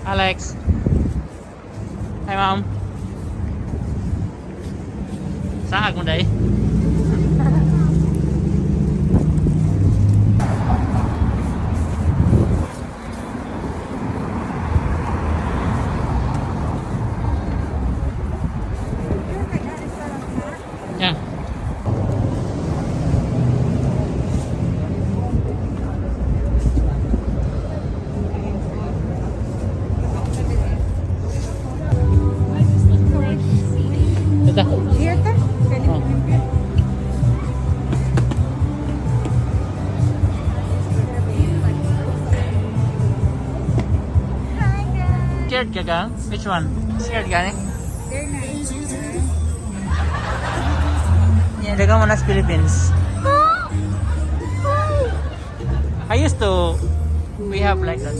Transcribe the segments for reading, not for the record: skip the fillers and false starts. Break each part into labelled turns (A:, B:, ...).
A: Alex. Hi, Mom. Saan mo day? Yeah. Ito.
B: Iya kan?
A: Oh.
B: Hi guys.
A: Scared ka ka? Which one? Scared ka ni?
B: They're nice.
A: Yeah, dagang mo nas Philippines. I used to, we have like that.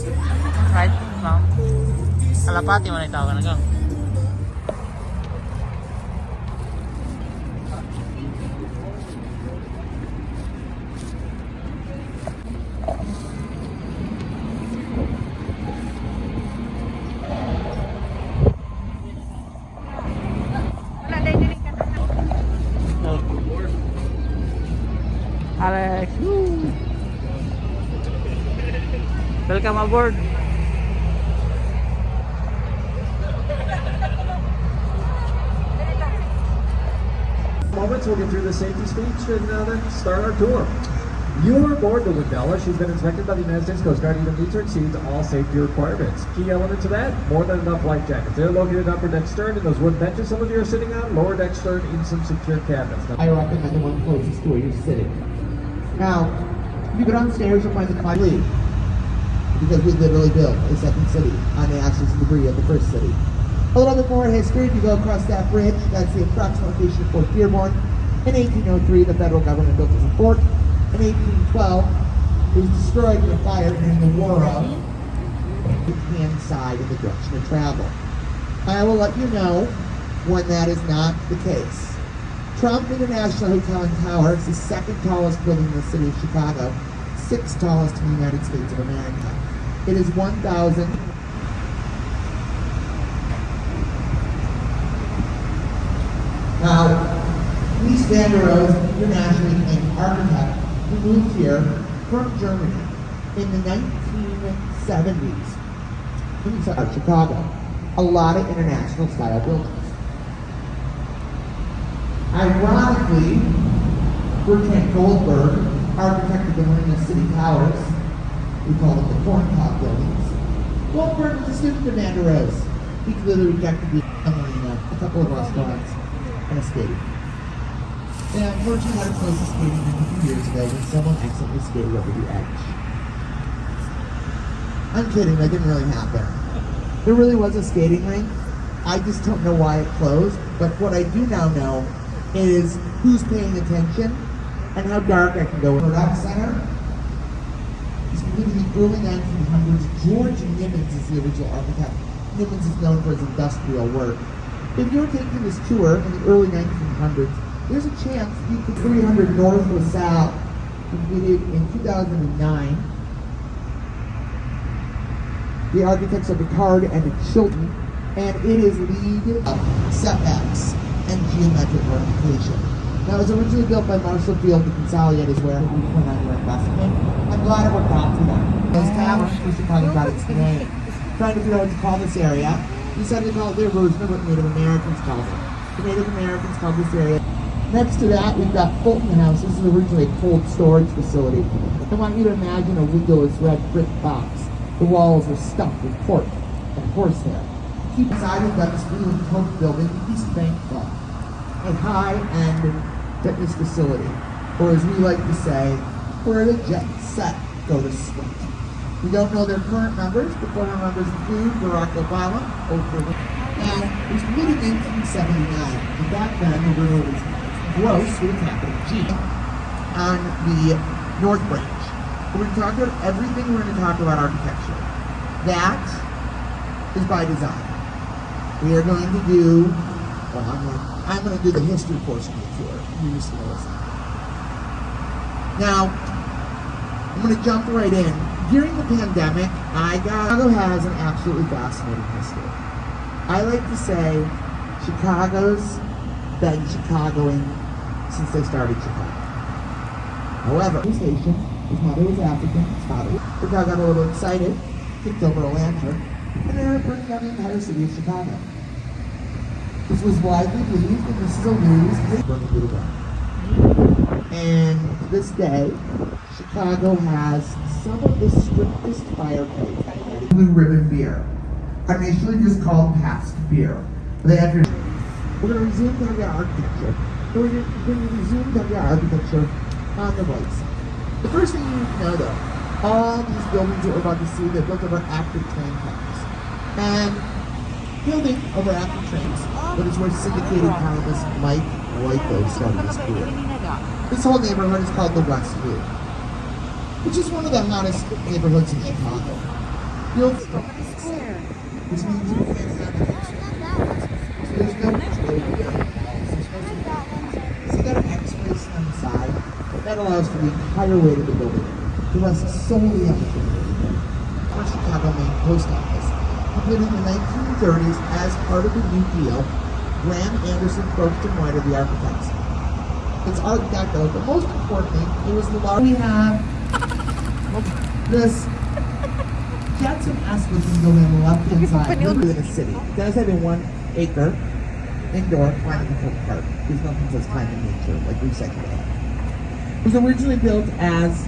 A: Right, Mom? Kalapati mo na itawagan ako.
B: Wala dahil dili ka na.
A: Alex, woo! Welcome aboard.
C: Moments, we'll get through the safety speech and then start our tour. You are aboard the Wendella. She's been inspected by the United States Coast Guard. Even meets or exceeds all safety requirements. Key elements of that, more than enough life jackets. They're located upper deck stern in those wood benches some of you are sitting on, lower deck stern in some secure cabinets. Now,
D: I recommend the one closest to where you're sitting. Now, if you go downstairs, you'll find the Clyde League, because we literally built a second city on the ashes and debris of the first city. A little bit more history, if you go across that bridge, that's the approximate location of Fort Dearborn. In 1803, the federal government built as a fort. In 1812, it was destroyed in a fire during the War of the hand side of the direction of travel. I will let you know when that is not the case. Trump International Hotel and Tower is the second tallest building in the city of Chicago, sixth tallest in the United States of America. It is 1,000. Now, Mies van der Rohe is an internationally acclaimed architect who moved here from Germany in the 1970s. Inside Chicago, a lot of international style buildings. Ironically, Bertrand Goldberg architected the Marina City Towers. We call them the corncob buildings. Goldberg was a student of Van der Rohe's. He clearly rejected the marina, a couple of restaurants, and a skating. And unfortunately had a close to skating a few years ago when someone accidentally skated over the edge. I'm kidding, that didn't really happen. There really was a skating rink. I just don't know why it closed, but what I do now know is who's paying attention and how dark I can go. The Rec Center is completed in the early 1900s. George Nimmons is the original architect. Nimmons is known for his industrial work. If you were taking this tour in the early 1900s, there's a chance you could 300 North LaSalle, completed in 2009. The architects are Picard and Chilton, and it is LEED setbacks and geometric orientation. Now, it was originally built by Marshall Field to consolidate his where we went on your investment. I'm glad it worked out for them. Those taverns, we should probably got its name. Trying to figure out what to call this area, we decided to call it their version of what Native Americans called it. The Native Americans called this area. Next to that, we've got Fulton House. This is originally a cold storage facility. I want you to imagine a windowless red brick box. The walls were stuffed with pork and horsehair. Keep inside, we've got this blue and Coke building, East Bank Club, a high-end fitness facility, or as we like to say, where the jet set go to sleep. We don't know their current members, but former members include Barack Obama, Oprah, and it was completed in 1979. And back then, the river was gross with a capital G on the North Branch. We're going to talk about everything. We're going to talk about architecture. That is by design. We are going to do, well, I'm going to do the history portion of the tour. You're just going to listen. Now, I'm going to jump right in. During the pandemic, Chicago has an absolutely fascinating history. I like to say Chicago's been Chicagoing since they started Chicago. However, the station, his mother was African, his father. Chicago got a little excited, kicked over a lantern, and they were burning down the entire city of Chicago. This was widely believed, and this is a news, burning to the ground. And to this day, Chicago has some of the strictest fire codes. Blue Ribbon Beer, initially just called Pabst Beer. They have your. We're going to resume to the architecture. We're going to resume to the architecture on the right side. The first thing you need to know, though, all these buildings that we're about to see, they're built over active train tracks. And building over active trains, but it's where syndicated columnist Mike Royko started his career. This whole neighborhood is called the West Loop, which is one of the hottest neighborhoods in Chicago. Built which means you can't have an X-ray. So there's no so you got an X-ray on the side. That allows for the entire weight of the building to rest solely on the ground. Chicago Main Post Office, completed in the 1930s as part of the New Deal. Graham Anderson, Probst and White are the architects. It's Art Deco, but most importantly, it was the law. We have this Jetson Esquith building on the left-hand side. We live in a city. It does have a 1 acre indoor climate-controlled park. There's nothing says climate nature, like recycled air. It was originally built as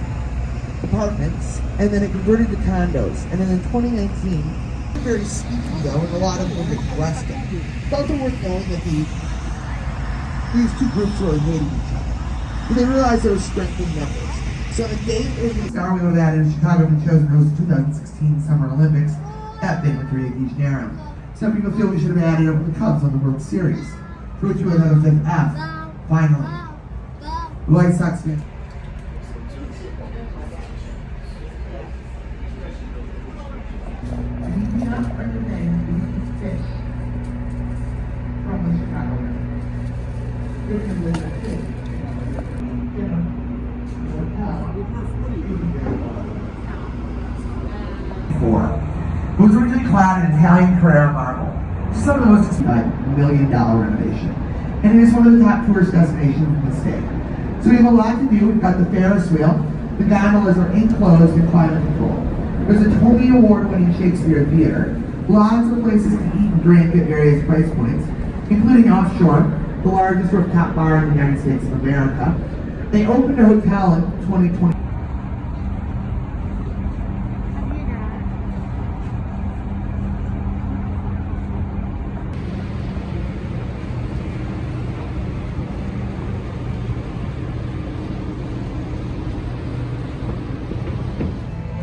D: apartments, and then it converted to condos. And then in 2019, very sneaky though, and a lot of them requested. It's also worth knowing that these two groups really hated each other. But they realized there was strength in numbers. So a date is the star wheel that in Chicago been chosen to host the 2016 Summer Olympics at Big Rio de Janeiro. Some people feel we should have added up the Cubs on the World Series, for which we would have a fifth F, finally. The White Sox fan. It was originally clad in Italian Carrara marble, which is some of the most $1 million renovation. And it is one of the top tourist destinations in the state. So we have a lot to do. We've got the Ferris wheel. The gondolas are enclosed and climate controlled. There's a Tony Award-winning Shakespeare Theater. Lots of places to eat and drink at various price points, including Offshore, the largest rooftop bar in the United States of America. They opened a hotel in 2020.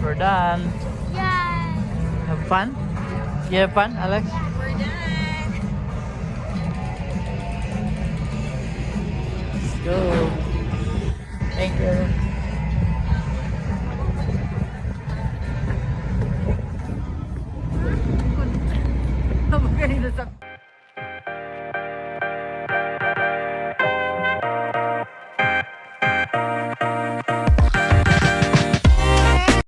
A: We're done.
B: Yay!
A: Have fun? You have fun, Alex?
B: We're done.
A: Let's go. Thank you.
B: We're gonna